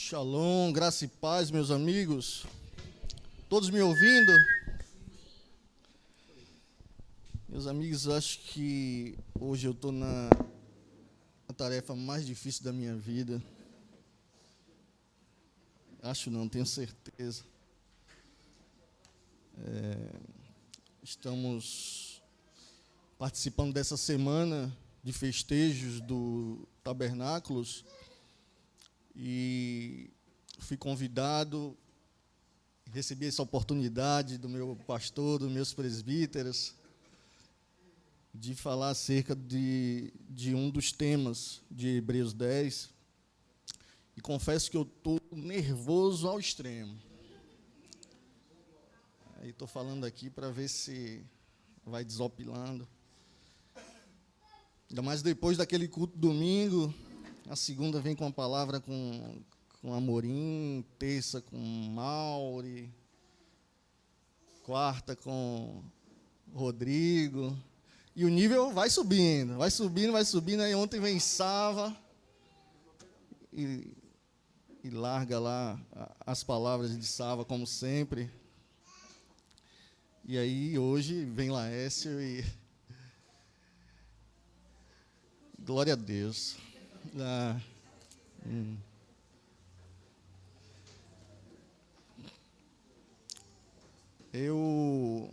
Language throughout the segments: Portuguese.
Shalom, graça e paz, meus amigos. Todos me ouvindo? Meus amigos, acho que hoje eu estou na tarefa mais difícil da minha vida. Acho não, tenho certeza. Estamos participando dessa semana de festejos do Tabernáculos e fui convidado, recebi essa oportunidade do meu pastor, dos meus presbíteros, de falar acerca de um dos temas de Hebreus 10, e confesso que eu estou nervoso ao extremo. Aí estou falando aqui para ver se vai desopilando. Ainda mais depois daquele culto domingo, a segunda vem com a palavra com Amorim, terça com Mauri, quarta com Rodrigo. E o nível vai subindo, vai subindo, vai subindo. Aí ontem vem Sava e larga lá as palavras de Sava, como sempre. E aí hoje vem Laércio e... Glória a Deus. Eu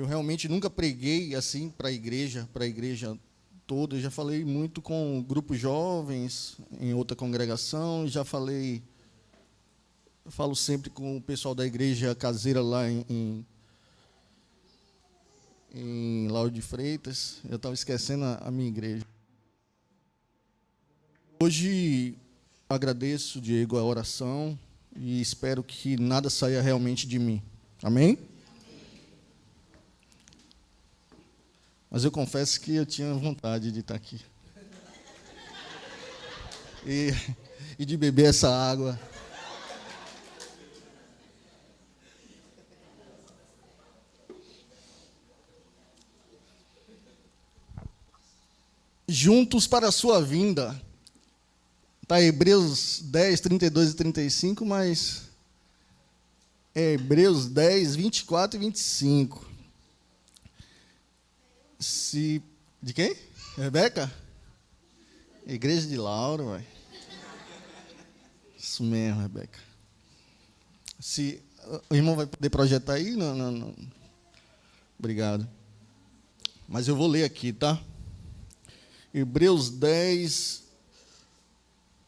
realmente nunca preguei assim para a igreja toda. Eu já falei muito com grupos jovens em outra congregação, falo sempre com o pessoal da igreja caseira lá em Lauro de Freitas. Eu estava esquecendo a minha igreja. Hoje agradeço, Diego, a oração e espero que nada saia realmente de mim. Amém? Mas eu confesso que eu tinha vontade de estar aqui. E de beber essa água. Juntos para a sua vinda. Está Hebreus 10, 32 e 35, mas é Hebreus 10, 24 e 25. De quem? Rebeca? Igreja de Lauro, vai. Isso mesmo, Rebeca. O irmão vai poder projetar aí? Não. Obrigado. Mas eu vou ler aqui, tá? Hebreus 10,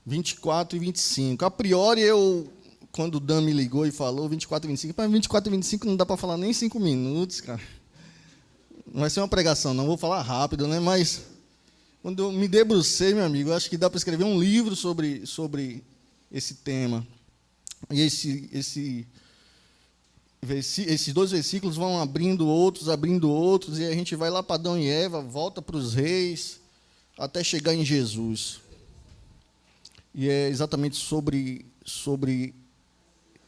24 e 25. A priori, quando o Dan me ligou e falou 24 e 25, mas 24 e 25 não dá para falar nem 5 minutos, cara. Não vai ser uma pregação, não vou falar rápido, né? Mas quando eu me debrucei, meu amigo, eu acho que dá para escrever um livro sobre esse tema. E esses dois versículos vão abrindo outros, e a gente vai lá para Adão e Eva, volta para os reis, até chegar em Jesus. E é exatamente sobre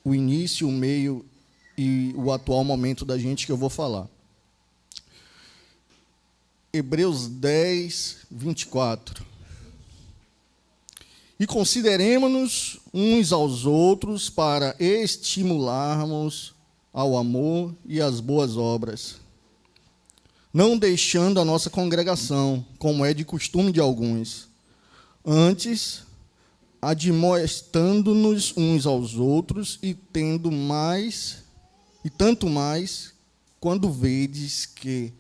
o início, o meio e o atual momento da gente que eu vou falar. Hebreus 10, 24. E consideremo-nos uns aos outros para estimularmos ao amor e às boas obras, não deixando a nossa congregação, como é de costume de alguns, antes admoestando-nos uns aos outros, e tanto mais quando vedes que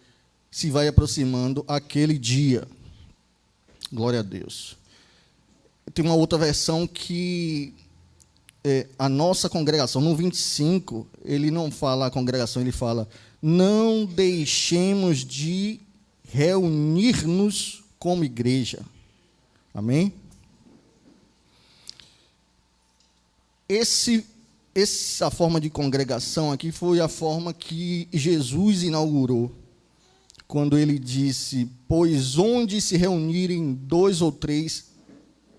se vai aproximando aquele dia. Glória a Deus. Tem uma outra versão que a nossa congregação, no 25, ele não fala a congregação, ele fala: não deixemos de reunir-nos como igreja. Amém? Essa forma de congregação aqui foi a forma que Jesus inaugurou, quando ele disse: pois onde se reunirem 2 ou 3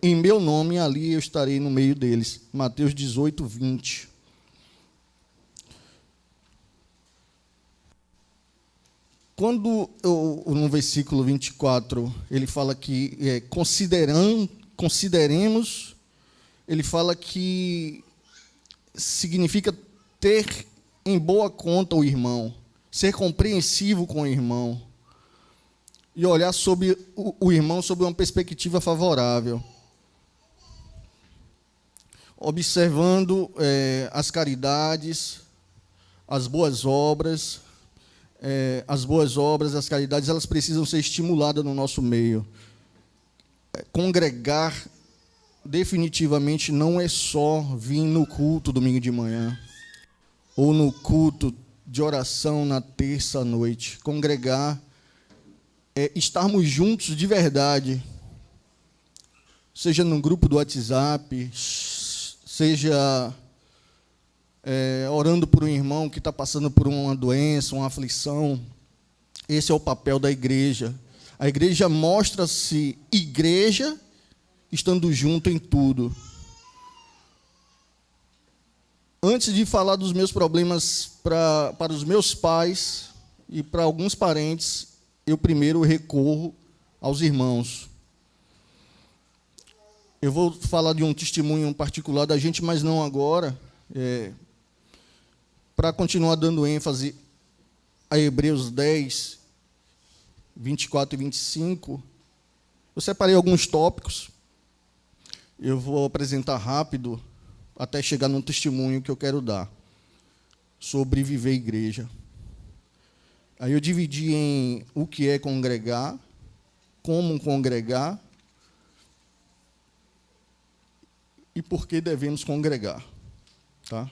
em meu nome, ali eu estarei no meio deles. Mateus 18, 20. Quando no versículo 24 ele fala que consideremos ele fala que significa ter em boa conta o irmão, ser compreensivo com o irmão e olhar sobre o irmão sob uma perspectiva favorável, observando as caridades, as boas obras. As boas obras, as caridades, elas precisam ser estimuladas no nosso meio. Congregar, definitivamente, não é só vir no culto domingo de manhã, ou no culto de oração na terça-noite. Congregar é estarmos juntos de verdade, seja no grupo do WhatsApp, seja orando por um irmão que está passando por uma doença, uma aflição. Esse é o papel da igreja. A igreja mostra-se igreja estando junto em tudo. Antes de falar dos meus problemas para os meus pais e para alguns parentes, eu primeiro recorro aos irmãos. Eu vou falar de um testemunho particular da gente, mas não agora. Para continuar dando ênfase a Hebreus 10, 24 e 25, eu separei alguns tópicos. Eu vou apresentar rápido, até chegar num testemunho que eu quero dar, sobre viver igreja. Aí eu dividi em o que é congregar, como congregar e por que devemos congregar. Tá?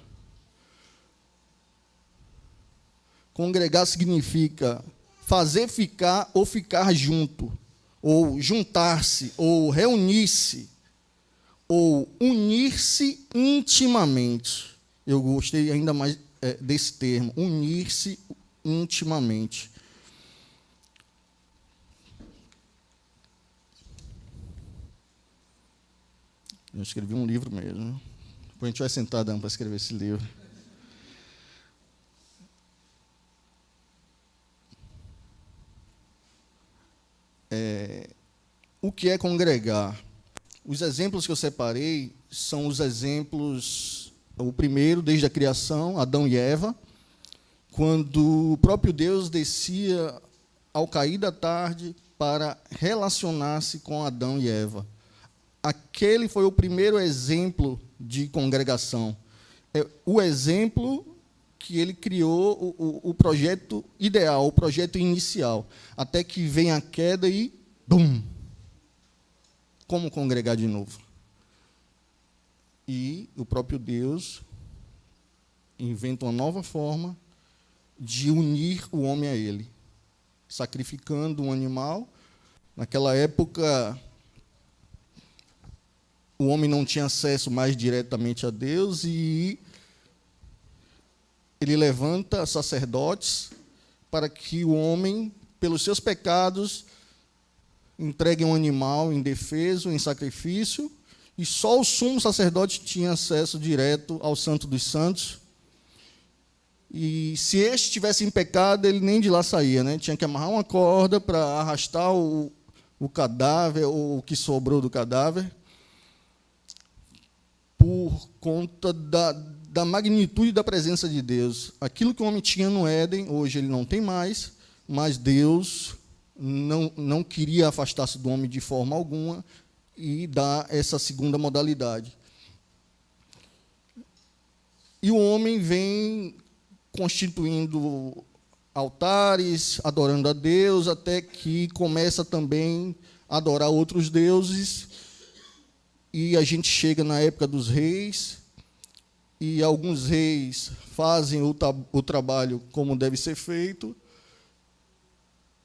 Congregar significa fazer ficar ou ficar junto, ou juntar-se, ou reunir-se, ou unir-se intimamente. Eu gostei ainda mais desse termo, unir-se intimamente. Eu escrevi um livro mesmo. Depois a gente vai sentar, Dan, para escrever esse livro. O que é congregar? Os exemplos que eu separei são os exemplos, o primeiro, desde a criação, Adão e Eva, quando o próprio Deus descia ao cair da tarde para relacionar-se com Adão e Eva. Aquele foi o primeiro exemplo de congregação. É o exemplo que ele criou, o projeto ideal, o projeto inicial, até que vem a queda e bum! Como congregar de novo? E o próprio Deus inventa uma nova forma de unir o homem a ele, sacrificando um animal. Naquela época, o homem não tinha acesso mais diretamente a Deus e ele levanta sacerdotes para que o homem, pelos seus pecados, entregue um animal indefeso, em sacrifício, e só o sumo sacerdote tinha acesso direto ao Santo dos Santos. E se este estivesse em pecado, ele nem de lá saía, né? Tinha que amarrar uma corda para arrastar o cadáver, ou o que sobrou do cadáver, por conta da magnitude da presença de Deus. Aquilo que o homem tinha no Éden, hoje ele não tem mais, mas Deus não queria afastar-se do homem de forma alguma e dar essa segunda modalidade. E o homem vem constituindo altares, adorando a Deus, até que começa também a adorar outros deuses, e a gente chega na época dos reis, e alguns reis fazem o trabalho como deve ser feito,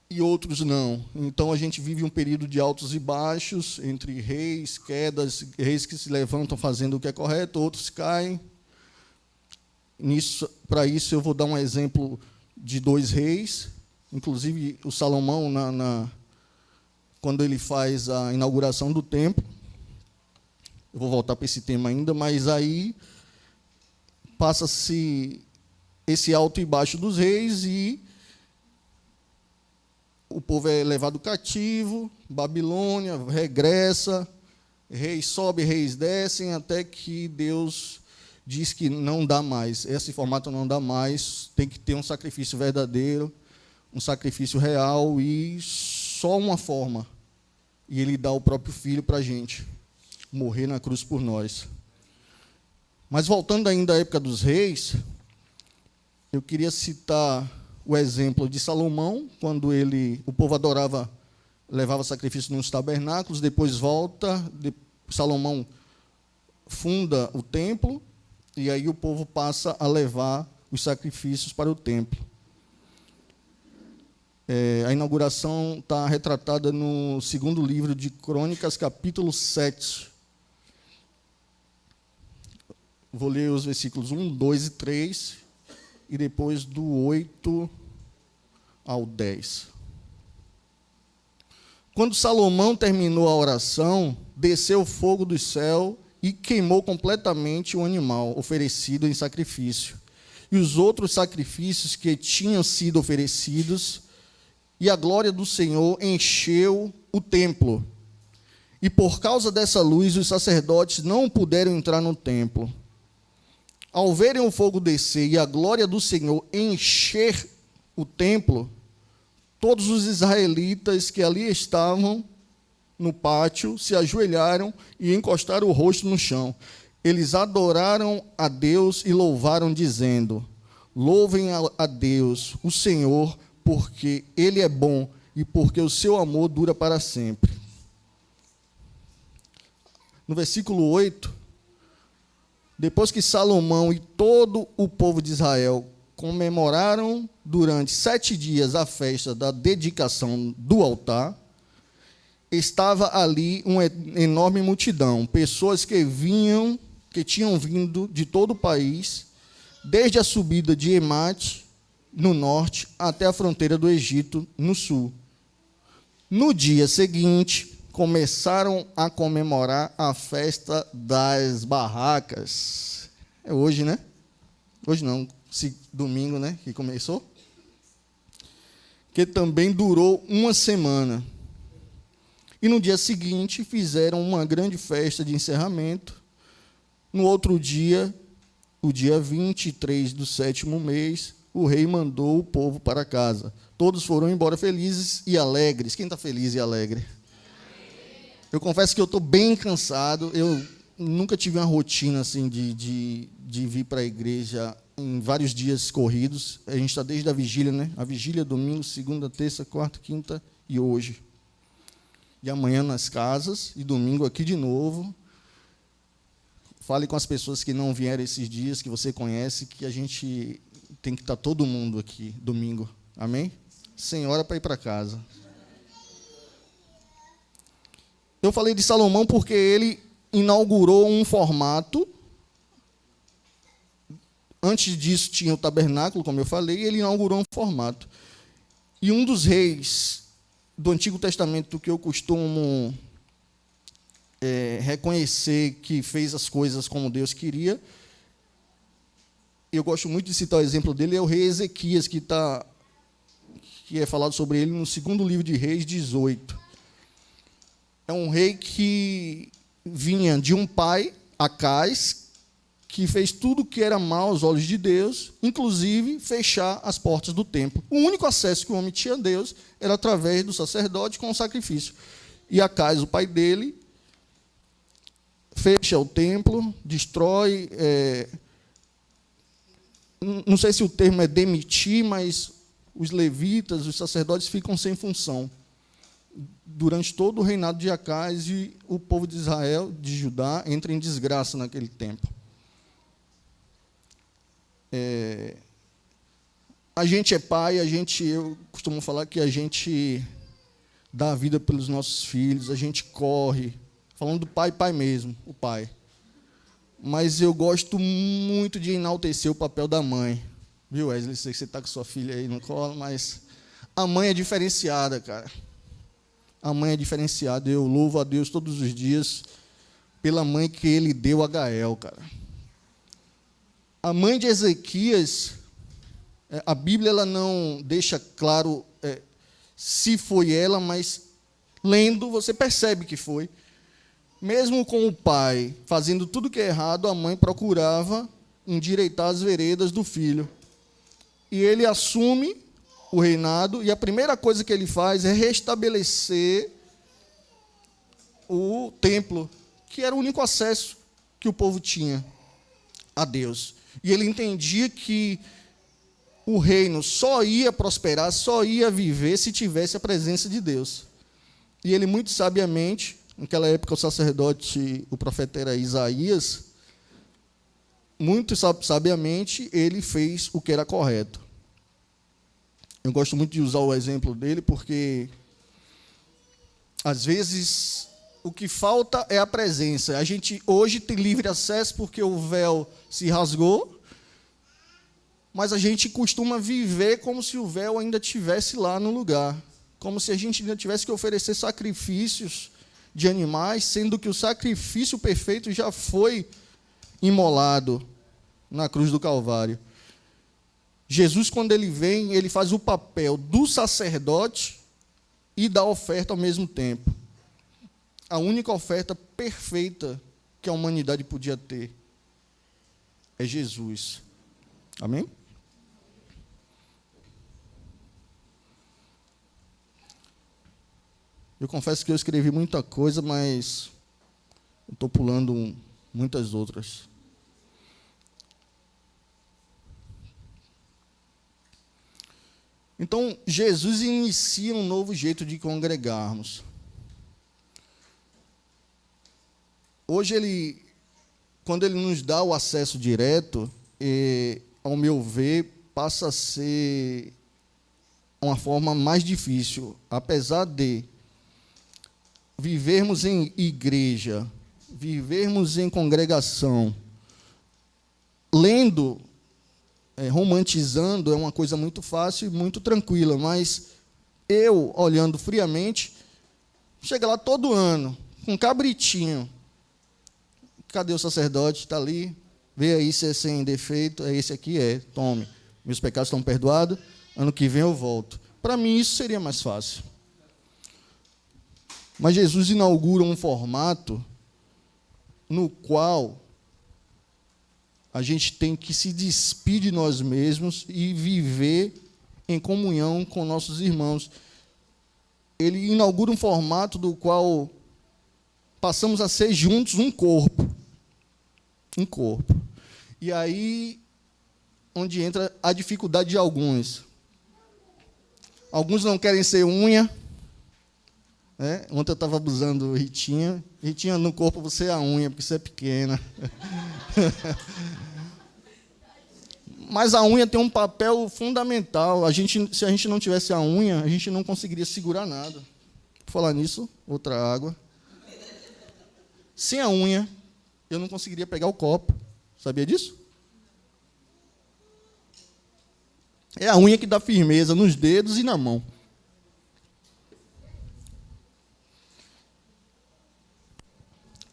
e outros não. Então, a gente vive um período de altos e baixos, entre reis, quedas, reis que se levantam fazendo o que é correto, outros caem. Para isso, eu vou dar um exemplo de 2 reis, inclusive o Salomão, quando ele faz a inauguração do templo. Eu vou voltar para esse tema ainda, mas aí passa-se esse alto e baixo dos reis e o povo é levado cativo, Babilônia, regressa, Reis sobem, reis descem, até que Deus diz que não dá mais. Esse formato não dá mais, tem que ter um sacrifício verdadeiro, um sacrifício real e só uma forma. E Ele dá o próprio Filho para a gente, morrer na cruz por nós. Mas voltando ainda à época dos reis, eu queria citar o exemplo de Salomão, quando o povo adorava, levava sacrifício nos tabernáculos, depois volta, Salomão funda o templo, e aí o povo passa a levar os sacrifícios para o templo. A inauguração está retratada no segundo livro de Crônicas, capítulo 7. Vou ler os versículos 1, 2 e 3, e depois do 8 ao 10. Quando Salomão terminou a oração, desceu fogo do céu e queimou completamente o animal oferecido em sacrifício, e os outros sacrifícios que tinham sido oferecidos, e a glória do Senhor encheu o templo. E por causa dessa luz, os sacerdotes não puderam entrar no templo. Ao verem o fogo descer e a glória do Senhor encher o templo, todos os israelitas que ali estavam no pátio se ajoelharam e encostaram o rosto no chão. Eles adoraram a Deus e louvaram, dizendo: louvem a Deus, o Senhor, porque Ele é bom e porque o seu amor dura para sempre. No versículo 8, depois que Salomão e todo o povo de Israel comemoraram durante 7 dias a festa da dedicação do altar, estava ali uma enorme multidão, pessoas que tinham vindo de todo o país, desde a subida de Emate, no norte, até a fronteira do Egito, no sul. No dia seguinte, começaram a comemorar a festa das barracas. É hoje, né? Hoje não, domingo, né, que começou. Que também durou uma semana. E no dia seguinte fizeram uma grande festa de encerramento. No outro dia, o dia 23 do 7º mês, o rei mandou o povo para casa. Todos foram embora felizes e alegres. Quem está feliz e alegre? Eu confesso que eu estou bem cansado. Eu nunca tive uma rotina assim de vir para a igreja em vários dias corridos. A gente está desde a vigília, né? A vigília, domingo, segunda, terça, quarta, quinta e hoje. E amanhã nas casas, e domingo aqui de novo. Fale com as pessoas que não vieram esses dias, que você conhece, que a gente tem que estar todo mundo aqui, domingo. Amém? Sem hora para ir para casa. Eu falei de Salomão porque ele inaugurou um formato. Antes disso tinha o tabernáculo, como eu falei, e ele inaugurou um formato. E um dos reis do Antigo Testamento que eu costumo reconhecer que fez as coisas como Deus queria, eu gosto muito de citar o exemplo dele, é o rei Ezequias, que é falado sobre ele no segundo livro de Reis 18. É um rei que vinha de um pai, Acais, que fez tudo o que era mal aos olhos de Deus, inclusive fechar as portas do templo. O único acesso que o homem tinha a Deus era através do sacerdote com o sacrifício. E Acais, o pai dele, fecha o templo, destrói, não sei se o termo é demitir, mas os levitas, os sacerdotes ficam sem função durante todo o reinado de Acais, e o povo de Israel, de Judá, entra em desgraça naquele tempo. A gente é pai, eu costumo falar que a gente dá a vida pelos nossos filhos, a gente corre, falando do pai mesmo, o pai. Mas eu gosto muito de enaltecer o papel da mãe. Viu, Wesley? Sei que você está com sua filha aí no colo, mas a mãe é diferenciada, cara. A mãe é diferenciada. Eu louvo a Deus todos os dias pela mãe que Ele deu a Gael, cara. A mãe de Ezequias, a Bíblia ela não deixa claro se foi ela, mas lendo você percebe que foi. Mesmo com o pai fazendo tudo que é errado, a mãe procurava endireitar as veredas do filho. E ele assume o reinado, e a primeira coisa que ele faz é restabelecer o templo, que era o único acesso que o povo tinha a Deus. E ele entendia que o reino só ia prosperar, só ia viver se tivesse a presença de Deus. E ele, muito sabiamente, naquela época o sacerdote, o profeta era Isaías, muito sabiamente, ele fez o que era correto. Eu gosto muito de usar o exemplo dele, porque, às vezes, o que falta é a presença. A gente hoje tem livre acesso porque o véu se rasgou, mas a gente costuma viver como se o véu ainda estivesse lá no lugar, como se a gente ainda tivesse que oferecer sacrifícios de animais, sendo que o sacrifício perfeito já foi imolado na cruz do Calvário. Jesus, quando ele vem, ele faz o papel do sacerdote e da oferta ao mesmo tempo. A única oferta perfeita que a humanidade podia ter é Jesus. Amém? Eu confesso que eu escrevi muita coisa, mas eu estou pulando muitas outras. Então, Jesus inicia um novo jeito de congregarmos. Hoje, quando ele nos dá o acesso direto, ao meu ver, passa a ser uma forma mais difícil. Apesar de vivermos em igreja, vivermos em congregação, lendo, romantizando, é uma coisa muito fácil e muito tranquila, mas eu, olhando friamente, chega lá todo ano, com um cabritinho. Cadê o sacerdote? Está ali. Vê aí se é sem defeito. É esse aqui? É. Tome. Meus pecados estão perdoados. Ano que vem eu volto. Para mim, isso seria mais fácil. Mas Jesus inaugura um formato no qual a gente tem que se despir de nós mesmos e viver em comunhão com nossos irmãos. Ele inaugura um formato do qual passamos a ser juntos um corpo. Um corpo. E aí, onde entra a dificuldade de alguns. Alguns não querem ser unha. Ontem eu estava abusando Ritinha. Ritinha, no corpo você é a unha, porque você é pequena. Mas a unha tem um papel fundamental. Se a gente não tivesse a unha, a gente não conseguiria segurar nada. Por falar nisso, outra água. Sem a unha, eu não conseguiria pegar o copo. Sabia disso? É a unha que dá firmeza nos dedos e na mão.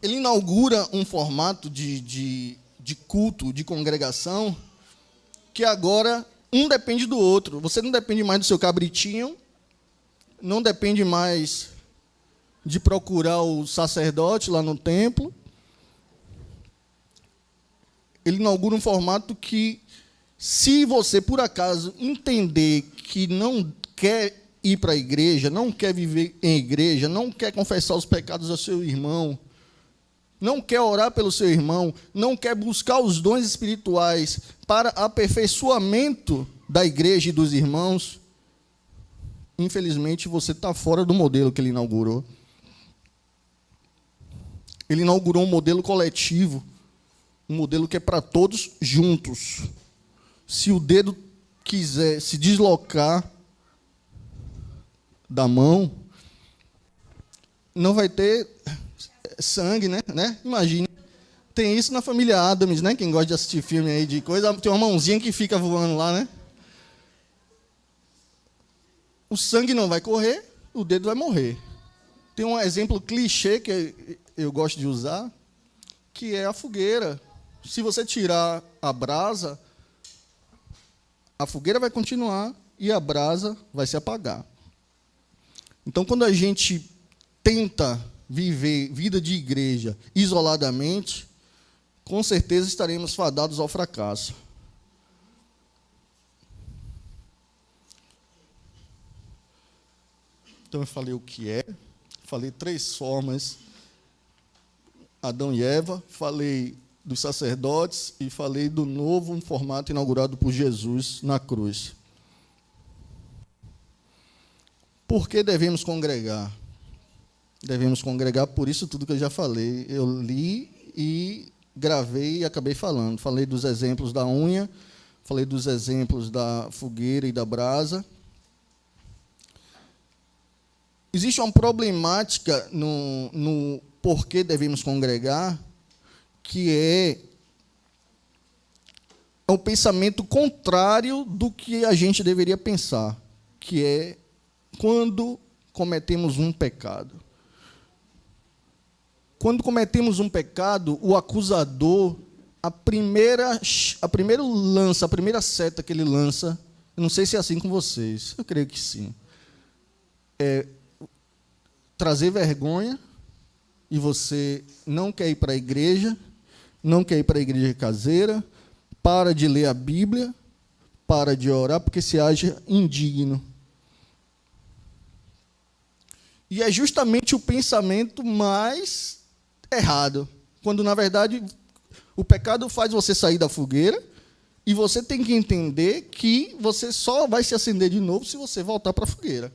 Ele inaugura um formato de culto, de congregação, que agora um depende do outro. Você não depende mais do seu cabritinho, não depende mais de procurar o sacerdote lá no templo. Ele inaugura um formato que, se você, por acaso, entender que não quer ir para a igreja, não quer viver em igreja, não quer confessar os pecados ao seu irmão, não quer orar pelo seu irmão, não quer buscar os dons espirituais para aperfeiçoamento da igreja e dos irmãos, infelizmente você está fora do modelo que ele inaugurou. Ele inaugurou um modelo coletivo, um modelo que é para todos juntos. Se o dedo quiser se deslocar da mão, não vai ter sangue, né? Imagine. Tem isso na família Addams, né? Quem gosta de assistir filme aí de coisa, tem uma mãozinha que fica voando lá, né? O sangue não vai correr, o dedo vai morrer. Tem um exemplo clichê que eu gosto de usar, que é a fogueira. Se você tirar a brasa, a fogueira vai continuar e a brasa vai se apagar. Então, quando a gente tenta viver vida de igreja isoladamente, com certeza estaremos fadados ao fracasso. Então eu falei o que é, falei 3 formas, Adão e Eva, falei dos sacerdotes e falei do novo formato inaugurado por Jesus na cruz. Por que devemos congregar? Devemos congregar por isso tudo que eu já falei. Eu li e gravei e acabei falando. Falei dos exemplos da unha, falei dos exemplos da fogueira e da brasa. Existe uma problemática no porquê devemos congregar, que é um pensamento contrário do que a gente deveria pensar, que é quando cometemos um pecado. Quando cometemos um pecado, o acusador, a primeira seta que ele lança, eu não sei se é assim com vocês, eu creio que sim, é trazer vergonha, e você não quer ir para a igreja, não quer ir para a igreja caseira, para de ler a Bíblia, para de orar, porque se acha indigno. E é justamente o pensamento mais errado, quando, na verdade, o pecado faz você sair da fogueira, e você tem que entender que você só vai se acender de novo se você voltar para a fogueira.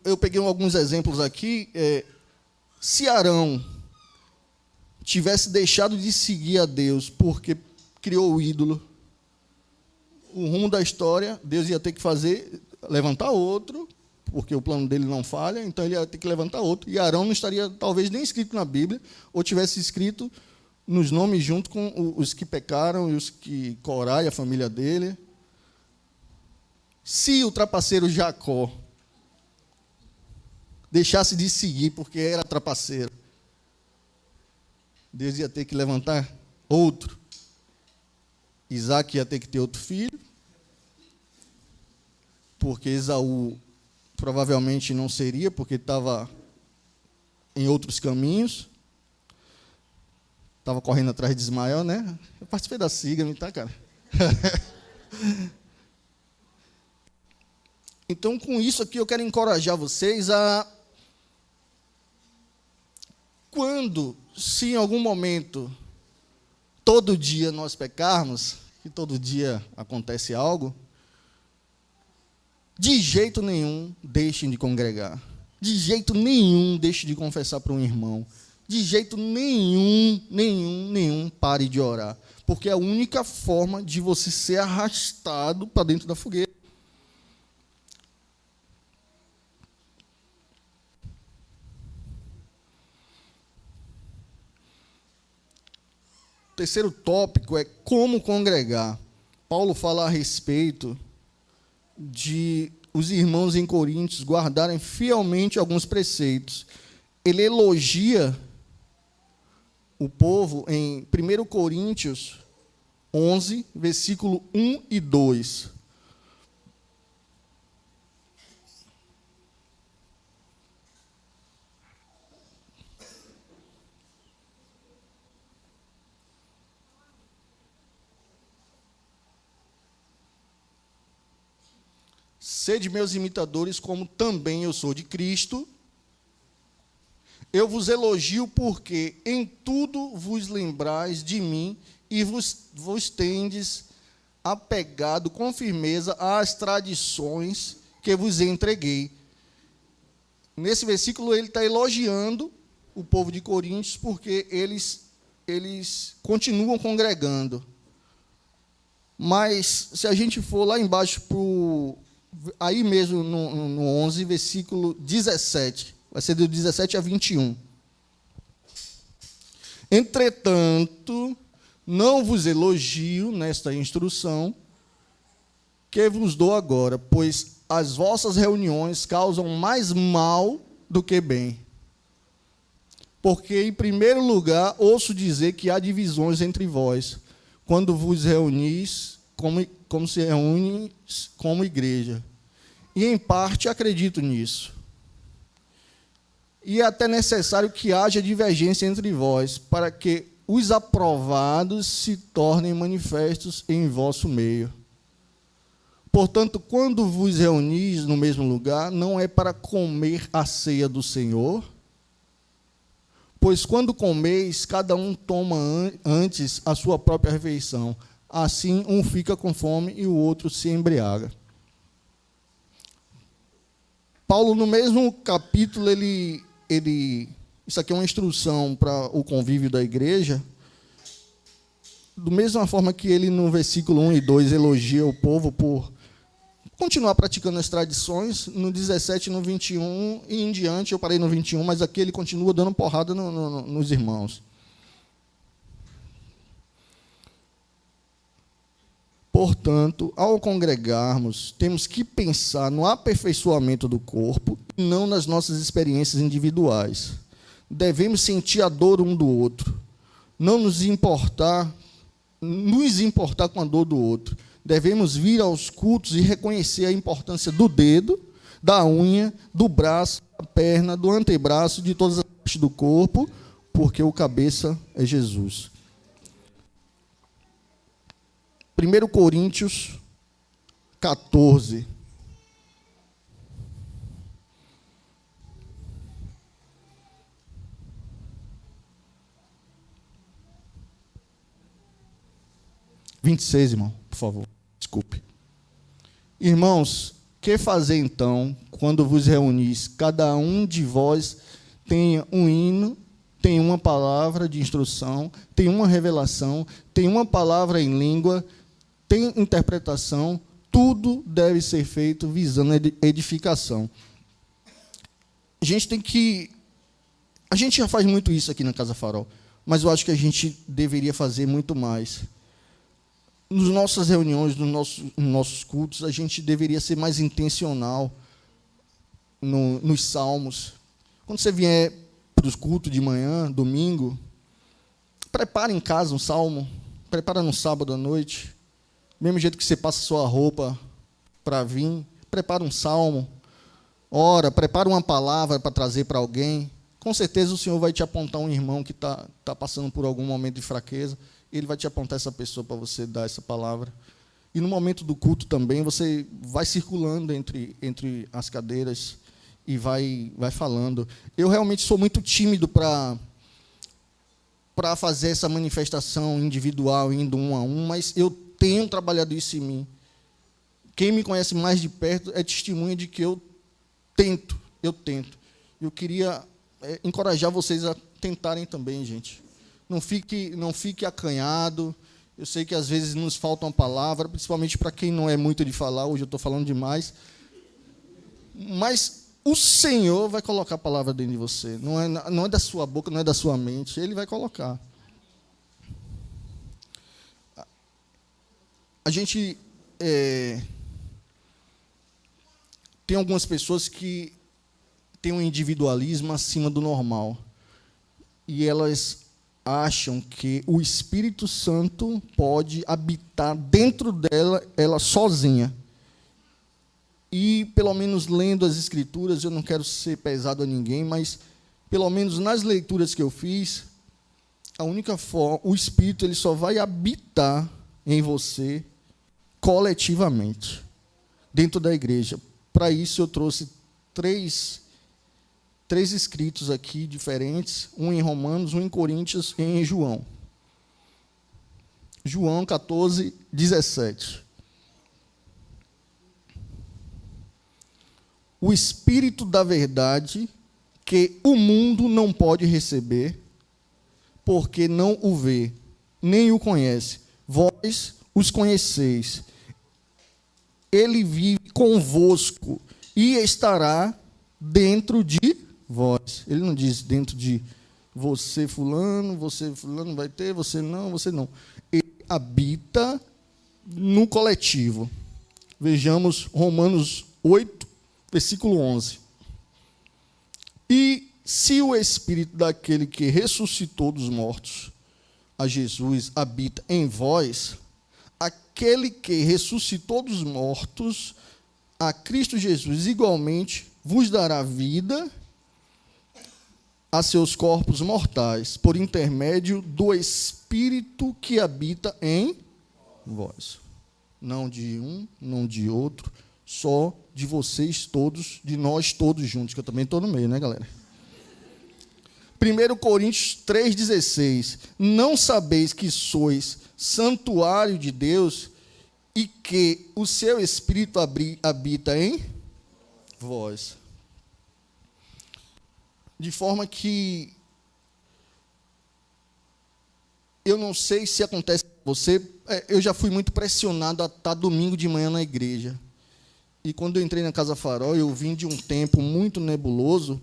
Eu peguei alguns exemplos aqui. Se Arão tivesse deixado de seguir a Deus porque criou o ídolo, o rumo da história, Deus ia ter que levantar outro, porque o plano dele não falha, então ele ia ter que levantar outro, e Arão não estaria talvez nem escrito na Bíblia, ou tivesse escrito nos nomes junto com os que pecaram e os que Corá e a família dele. Se o trapaceiro Jacó deixasse de seguir porque era trapaceiro, Deus ia ter que levantar outro. Isaac ia ter que ter outro filho, porque Esaú provavelmente não seria, porque estava em outros caminhos, estava correndo atrás de Ismael, né? Eu participei da sigla, tá, cara? Então, com isso aqui, eu quero encorajar vocês a, se em algum momento, todo dia nós pecarmos, e todo dia acontece algo, de jeito nenhum deixem de congregar. De jeito nenhum deixe de confessar para um irmão. De jeito nenhum pare de orar. Porque é a única forma de você ser arrastado para dentro da fogueira. O terceiro tópico é como congregar. Paulo fala a respeito de os irmãos em Coríntios guardarem fielmente alguns preceitos. Ele elogia o povo em 1 Coríntios 11, versículo 1 e 2. Sede meus imitadores, como também eu sou de Cristo. Eu vos elogio porque em tudo vos lembrais de mim e vos tendes apegado com firmeza às tradições que vos entreguei. Nesse versículo ele está elogiando o povo de Coríntios porque eles continuam congregando. Mas se a gente for lá embaixo aí mesmo no 11, versículo 17, vai ser do 17 a 21. Entretanto, não vos elogio nesta instrução que vos dou agora, pois as vossas reuniões causam mais mal do que bem. Porque, em primeiro lugar, ouço dizer que há divisões entre vós, quando vos reunis como se reúne como igreja. E, em parte, acredito nisso. E é até necessário que haja divergência entre vós, para que os aprovados se tornem manifestos em vosso meio. Portanto, quando vos reunis no mesmo lugar, não é para comer a ceia do Senhor, pois quando comeis, cada um toma antes a sua própria refeição. Assim, um fica com fome e o outro se embriaga. Paulo, no mesmo capítulo, isso aqui é uma instrução para o convívio da igreja, da mesma forma que ele, no versículo 1 e 2, elogia o povo por continuar praticando as tradições, no 17, no 21 e em diante, eu parei no 21, mas aqui ele continua dando porrada nos irmãos. Portanto, ao congregarmos, temos que pensar no aperfeiçoamento do corpo e não nas nossas experiências individuais. Devemos sentir a dor um do outro, não nos importar com a dor do outro. Devemos vir aos cultos e reconhecer a importância do dedo, da unha, do braço, da perna, do antebraço, de todas as partes do corpo, porque o cabeça é Jesus. 1 Coríntios 14. (26), irmão, por favor. Desculpe. Irmãos, que fazer então, quando vos reunis? Cada um de vós tenha um hino, tem uma palavra de instrução, tem uma revelação, tem uma palavra em língua, tem interpretação, tudo deve ser feito visando a edificação. A gente já faz muito isso aqui na Casa Farol, mas eu acho que a gente deveria fazer muito mais. Nas nossas reuniões, nos nossos cultos, a gente deveria ser mais intencional nos salmos. Quando você vier para os cultos de manhã, domingo, prepara em casa um salmo, prepara no sábado à noite. Do mesmo jeito que você passa sua roupa para vir, prepara um salmo, ora, prepara uma palavra para trazer para alguém. Com certeza o Senhor vai te apontar um irmão que está passando por algum momento de fraqueza, Ele vai te apontar essa pessoa para você dar essa palavra. E no momento do culto também, você vai circulando entre as cadeiras e vai falando. Eu realmente sou muito tímido para fazer essa manifestação individual, indo um a um, mas eu tenho trabalhado isso em mim. Quem me conhece mais de perto é testemunha de que eu tento. Eu queria encorajar vocês a tentarem também, gente. Não fique acanhado. Eu sei que às vezes nos falta uma palavra, principalmente para quem não é muito de falar. Hoje eu estou falando demais. Mas o Senhor vai colocar a palavra dentro de você. Não é da sua boca, não é da sua mente. Ele vai colocar. A gente tem algumas pessoas que têm um individualismo acima do normal. E elas acham que o Espírito Santo pode habitar dentro dela, ela sozinha. E, pelo menos lendo as Escrituras, eu não quero ser pesado a ninguém, mas, pelo menos nas leituras que eu fiz, a única forma, o Espírito ele só vai habitar em você coletivamente, dentro da igreja. Para isso, eu trouxe três escritos aqui diferentes, um em Romanos, um em Coríntios e um em João. João 14, 17. O Espírito da verdade, que o mundo não pode receber, porque não o vê, nem o conhece. Vós os conheceis. Ele vive convosco e estará dentro de vós. Ele não diz dentro de você fulano vai ter, você não. Ele habita no coletivo. Vejamos Romanos 8, versículo 11. E se o Espírito daquele que ressuscitou dos mortos, a Jesus, habita em vós, aquele que ressuscitou dos mortos, a Cristo Jesus, igualmente, vos dará vida a seus corpos mortais, por intermédio do Espírito que habita em vós. Não de um, não de outro, só de vocês todos, de nós todos juntos, que eu também estou no meio, né, galera? 1 Coríntios 3,16. Não sabeis que sois santuário de Deus e que o seu Espírito habita em vós. De forma que eu não sei se acontece com você, eu já fui muito pressionado a estar domingo de manhã na igreja. E quando eu entrei na Casa Farol, eu vim de um tempo muito nebuloso,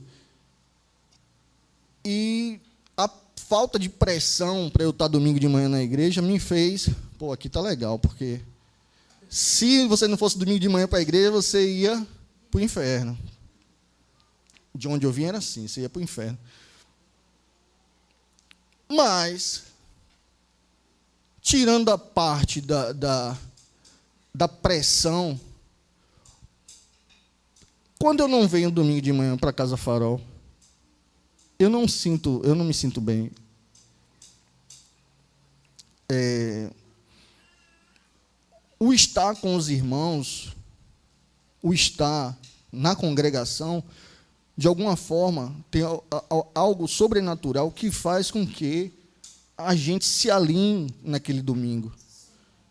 e a falta de pressão para eu estar domingo de manhã na igreja me fez, aqui está legal, porque se você não fosse domingo de manhã para a igreja, você ia para o inferno. De onde eu vim era assim, você ia para o inferno. Mas, tirando a parte da pressão, quando eu não venho domingo de manhã para a Casa Farol, eu não me sinto bem. O estar com os irmãos, o estar na congregação, de alguma forma, tem algo sobrenatural que faz com que a gente se alinhe naquele domingo.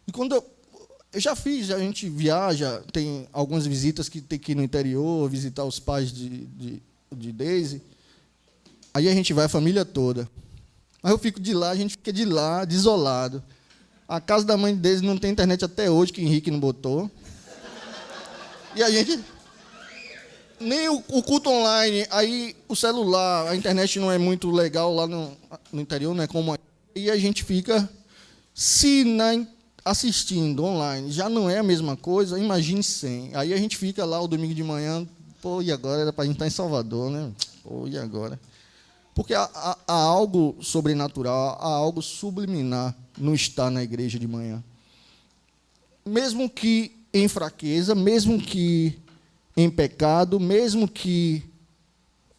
E quando eu já fiz, a gente viaja, tem algumas visitas que tem que ir no interior, visitar os pais de Daisy. Aí a gente vai, a família toda. Mas eu fico de lá, a gente fica de lá, desolado. A casa da mãe de Daisy não tem internet até hoje, que Henrique não botou. E a gente... Nem o culto online, aí o celular, a internet não é muito legal lá no interior, não é como aqui. E a gente fica... Se assistindo online já não é a mesma coisa, imagine sem. Aí a gente fica lá o domingo de manhã, e agora era para a gente estar em Salvador, né? E agora? Porque há algo sobrenatural, há algo subliminar no estar na igreja de manhã. Mesmo que em fraqueza, mesmo que em pecado, mesmo que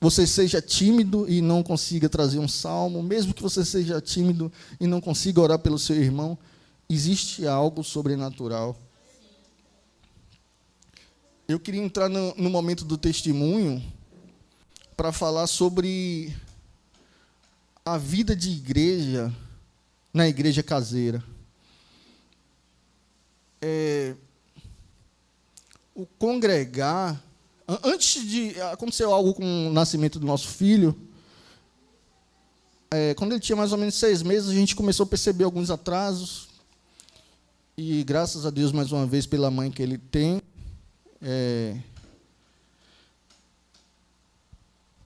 você seja tímido e não consiga trazer um salmo, mesmo que você seja tímido e não consiga orar pelo seu irmão, existe algo sobrenatural. Eu queria entrar no momento do testemunho para falar sobre a vida de igreja na igreja caseira. O congregar, antes de aconteceu algo com o nascimento do nosso filho, quando ele tinha mais ou menos 6 meses, a gente começou a perceber alguns atrasos, e graças a Deus, mais uma vez, pela mãe que ele tem,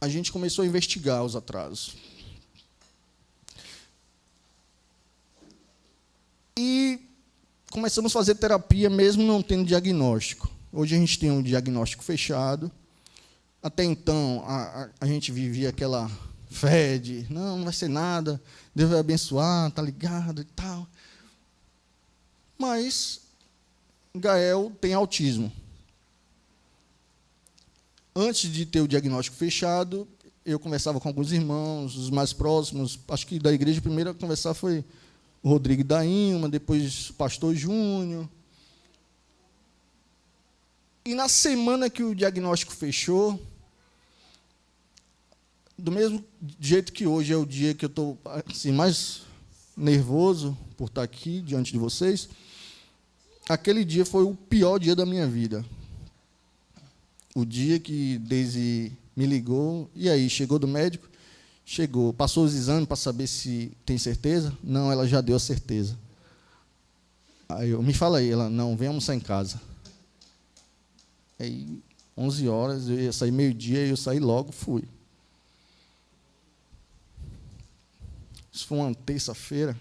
a gente começou a investigar os atrasos. E começamos a fazer terapia, mesmo não tendo diagnóstico. Hoje a gente tem um diagnóstico fechado. Até então, a gente vivia aquela fé de, não vai ser nada, Deus vai abençoar, está ligado e tal. Mas Gael tem autismo. Antes de ter o diagnóstico fechado, eu conversava com alguns irmãos, os mais próximos, acho que da igreja, primeiro a conversar foi o Rodrigo e da Ilma, depois o pastor Júnior. E na semana que o diagnóstico fechou, do mesmo jeito que hoje é o dia que eu estou assim, mais nervoso por estar aqui diante de vocês, aquele dia foi o pior dia da minha vida. O dia que Daisy me ligou, e aí, chegou do médico? Chegou. Passou os exames para saber se tem certeza? Não, ela já deu a certeza. Aí me fala aí, ela, não, vem almoçar em casa. Aí, 11 horas, eu ia sair meio-dia, e eu saí logo, fui. Isso foi uma terça-feira.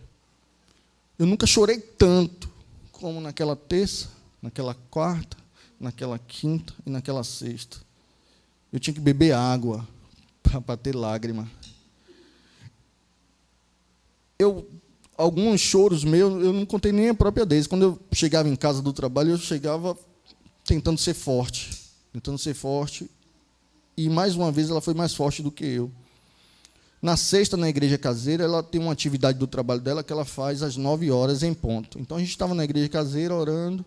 Eu nunca chorei tanto como naquela terça, naquela quarta, naquela quinta e naquela sexta. Eu tinha que beber água para ter lágrima. Alguns choros meus, eu não contei nem a própria Deise. Quando eu chegava em casa do trabalho, eu chegava tentando ser forte. E mais uma vez ela foi mais forte do que eu. Na sexta, na igreja caseira, ela tem uma atividade do trabalho dela que ela faz às 9 horas em ponto. Então, a gente estava na igreja caseira orando.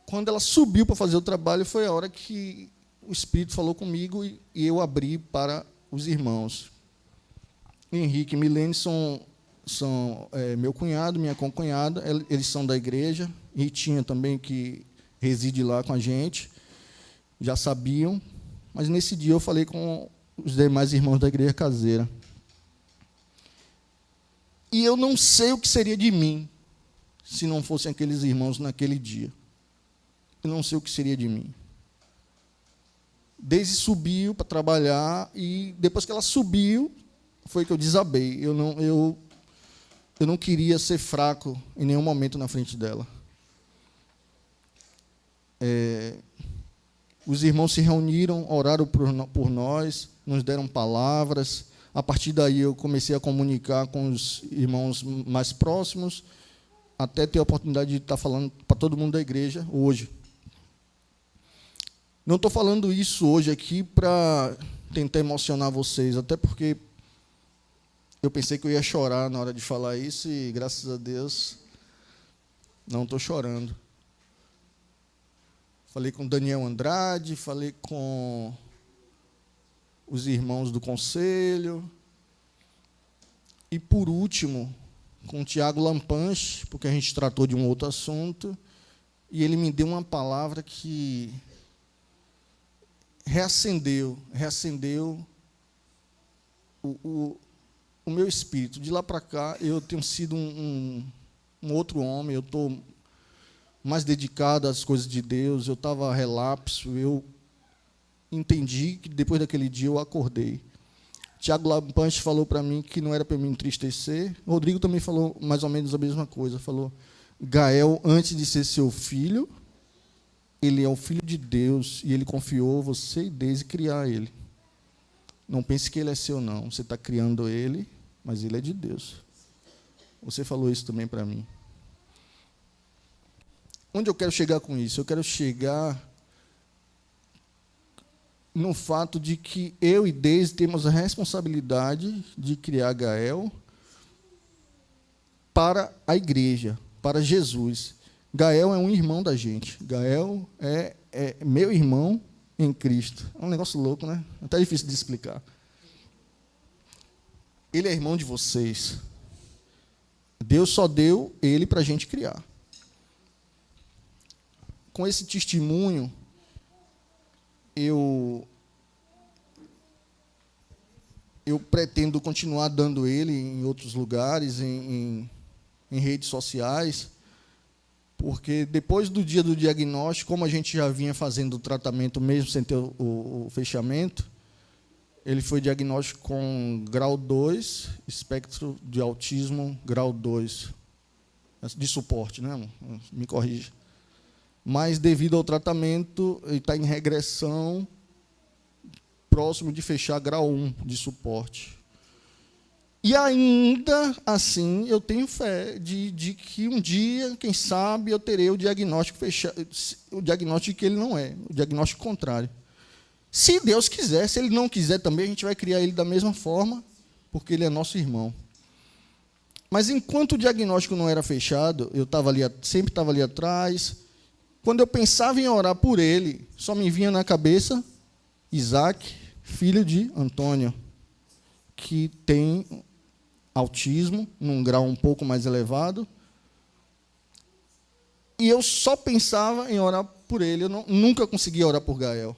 Quando ela subiu para fazer o trabalho, foi a hora que o Espírito falou comigo e eu abri para os irmãos. Henrique e Milene são meu cunhado, minha concunhada, eles são da igreja. Ritinha também, que reside lá com a gente, já sabiam. Mas, nesse dia, eu falei com os demais irmãos da igreja caseira. E eu não sei o que seria de mim se não fossem aqueles irmãos naquele dia. Eu não sei o que seria de mim. Daisy subiu para trabalhar e, depois que ela subiu, foi que eu desabei. Eu não queria ser fraco em nenhum momento na frente dela. Os irmãos se reuniram, oraram por nós, nos deram palavras. A partir daí, eu comecei a comunicar com os irmãos mais próximos, até ter a oportunidade de estar falando para todo mundo da igreja hoje. Não estou falando isso hoje aqui para tentar emocionar vocês, até porque eu pensei que eu ia chorar na hora de falar isso e, graças a Deus, não estou chorando. Falei com Daniel Andrade, falei com os irmãos do conselho. E, por último, com o Tiago Lampanche, porque a gente tratou de um outro assunto, e ele me deu uma palavra que reacendeu o meu espírito. De lá para cá, eu tenho sido um outro homem, eu estou mais dedicado às coisas de Deus, eu estava relapso, eu entendi que depois daquele dia eu acordei. Tiago Lampanche falou para mim que não era para me entristecer. Rodrigo também falou mais ou menos a mesma coisa. Falou, Gael, antes de ser seu filho, ele é o Filho de Deus e ele confiou você e Deise criar ele. Não pense que ele é seu, não. Você está criando ele, mas ele é de Deus. Você falou isso também para mim. Onde eu quero chegar com isso? Eu quero chegar no fato de que eu e Deise temos a responsabilidade de criar Gael para a igreja, para Jesus. Gael é um irmão da gente. Gael é meu irmão em Cristo. É um negócio louco, né? É até difícil de explicar. Ele é irmão de vocês. Deus só deu ele para a gente criar. Com esse testemunho, eu pretendo continuar dando ele em outros lugares, em redes sociais, porque depois do dia do diagnóstico, como a gente já vinha fazendo o tratamento mesmo sem ter o fechamento, ele foi diagnóstico com grau 2, espectro de autismo grau 2, de suporte, né, amor? Me corrija. Mas, devido ao tratamento, ele está em regressão, próximo de fechar grau 1 de suporte. E ainda assim, eu tenho fé de que um dia, quem sabe, eu terei o diagnóstico fechado, o diagnóstico que ele não é, o diagnóstico contrário. Se Deus quiser, se ele não quiser também, a gente vai criar ele da mesma forma, porque ele é nosso irmão. Mas enquanto o diagnóstico não era fechado, eu sempre estava ali atrás. Quando eu pensava em orar por ele, só me vinha na cabeça Isaac, filho de Antônio, que tem autismo, num grau um pouco mais elevado. E eu só pensava em orar por ele, eu nunca conseguia orar por Gael.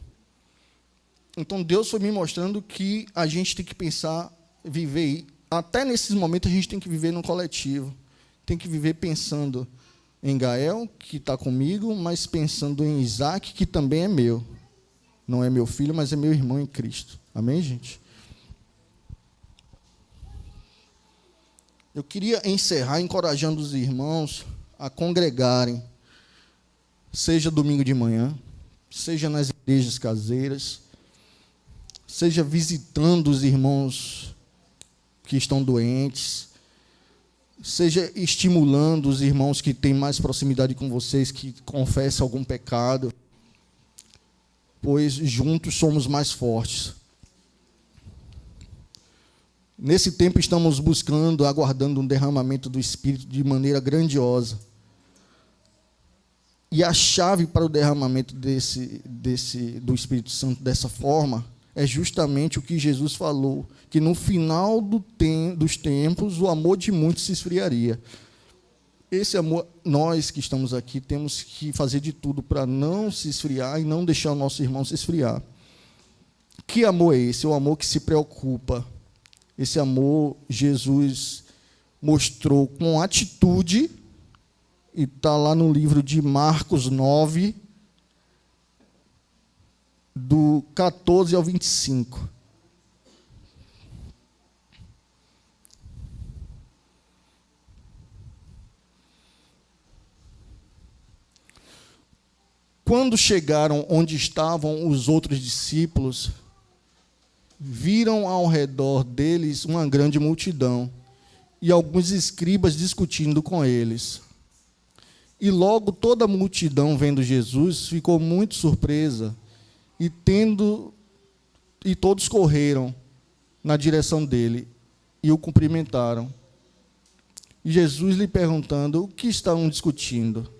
Então, Deus foi me mostrando que a gente tem que pensar, viver, até nesses momentos a gente tem que viver no coletivo, tem que viver pensando em Gael, que está comigo, mas pensando em Isaac, que também é meu. Não é meu filho, mas é meu irmão em Cristo. Amém, gente? Eu queria encerrar encorajando os irmãos a congregarem, seja domingo de manhã, seja nas igrejas caseiras, seja visitando os irmãos que estão doentes, seja estimulando os irmãos que têm mais proximidade com vocês, que confessam algum pecado, pois juntos somos mais fortes. Nesse tempo estamos buscando, aguardando um derramamento do Espírito de maneira grandiosa. E a chave para o derramamento do Espírito Santo dessa forma é justamente o que Jesus falou, que no final dos tempos o amor de muitos se esfriaria. Esse amor, nós que estamos aqui, temos que fazer de tudo para não se esfriar e não deixar o nosso irmão se esfriar. Que amor é esse? É o amor que se preocupa. Esse amor Jesus mostrou com atitude, e está lá no livro de Marcos 9, do 14 ao 25. Quando chegaram onde estavam os outros discípulos, viram ao redor deles uma grande multidão e alguns escribas discutindo com eles. E logo toda a multidão, vendo Jesus, ficou muito surpresa, e todos correram na direção dele e o cumprimentaram. E Jesus lhe perguntando: o que estavam discutindo?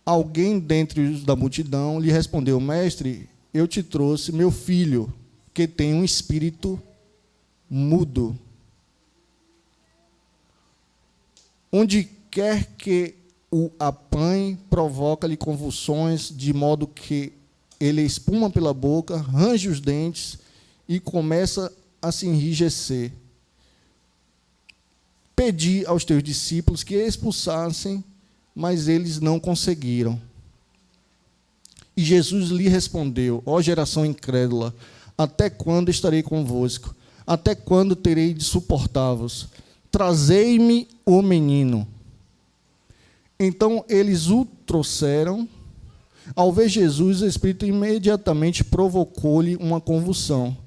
Alguém dentre da multidão lhe respondeu: mestre, eu te trouxe meu filho, que tem um espírito mudo. Onde quer que o apanhe, provoca-lhe convulsões, de modo que ele espuma pela boca, range os dentes e começa a se enrijecer. Pedi aos teus discípulos que expulsassem, mas eles não conseguiram. E Jesus lhe respondeu: ó geração incrédula, até quando estarei convosco? Até quando terei de suportar-vos? Trazei-me o menino. Então eles o trouxeram. Ao ver Jesus, o Espírito imediatamente provocou-lhe uma convulsão.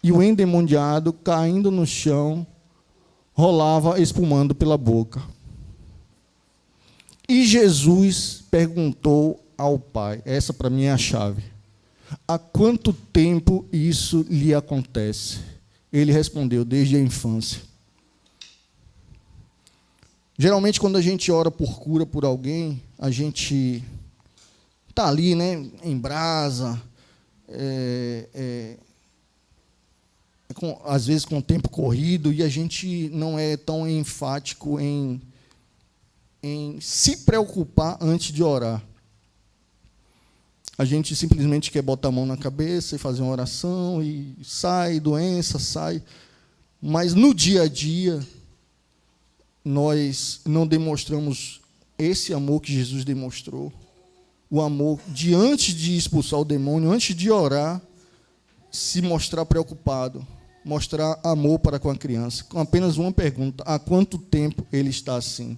E o endemoniado, caindo no chão, rolava espumando pela boca. E Jesus perguntou ao pai, essa para mim é a chave: há quanto tempo isso lhe acontece? Ele respondeu: desde a infância. Geralmente, quando a gente ora por cura por alguém, a gente está ali, né, em brasa, às vezes com o tempo corrido, e a gente não é tão enfático em se preocupar antes de orar. A gente simplesmente quer botar a mão na cabeça e fazer uma oração, e sai doença, sai. Mas no dia a dia, nós não demonstramos esse amor que Jesus demonstrou. O amor de, antes de expulsar o demônio, antes de orar, se mostrar preocupado, mostrar amor para com a criança. Com apenas uma pergunta: há quanto tempo ele está assim?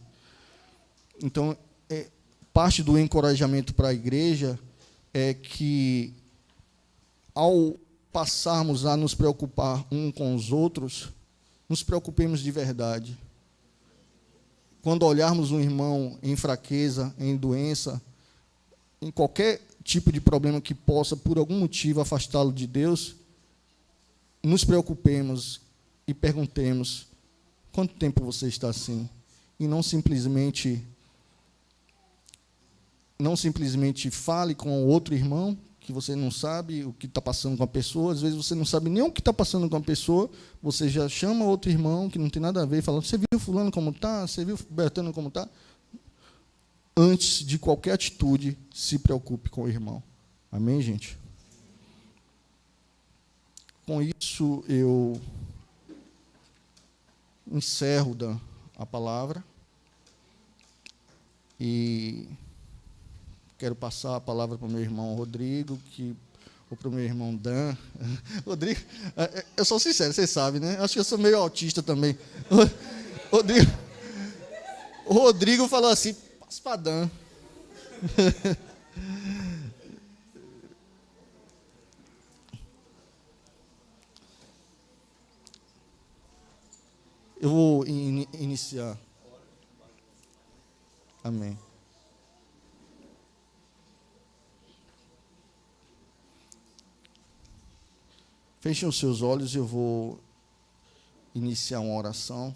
Então, parte do encorajamento para a igreja é que, ao passarmos a nos preocupar uns com os outros, nos preocupemos de verdade. Quando olharmos um irmão em fraqueza, em doença, em qualquer tipo de problema que possa, por algum motivo, afastá-lo de Deus, nos preocupemos e perguntemos: quanto tempo você está assim? E não simplesmente fale com outro irmão, que você não sabe o que está passando com a pessoa. Às vezes você não sabe nem o que está passando com a pessoa, você já chama outro irmão que não tem nada a ver, falando: você viu fulano como está? Você viu Bertano como está? Antes de qualquer atitude, se preocupe com o irmão. Amém, gente? Com isso, eu encerro a palavra e quero passar a palavra para o meu irmão Rodrigo, ou para o meu irmão Dan. Rodrigo, eu sou sincero, vocês sabem, né? Acho que eu sou meio autista também. O Rodrigo falou assim: passa para Dan. Eu vou iniciar. Amém. Fechem os seus olhos e eu vou iniciar uma oração.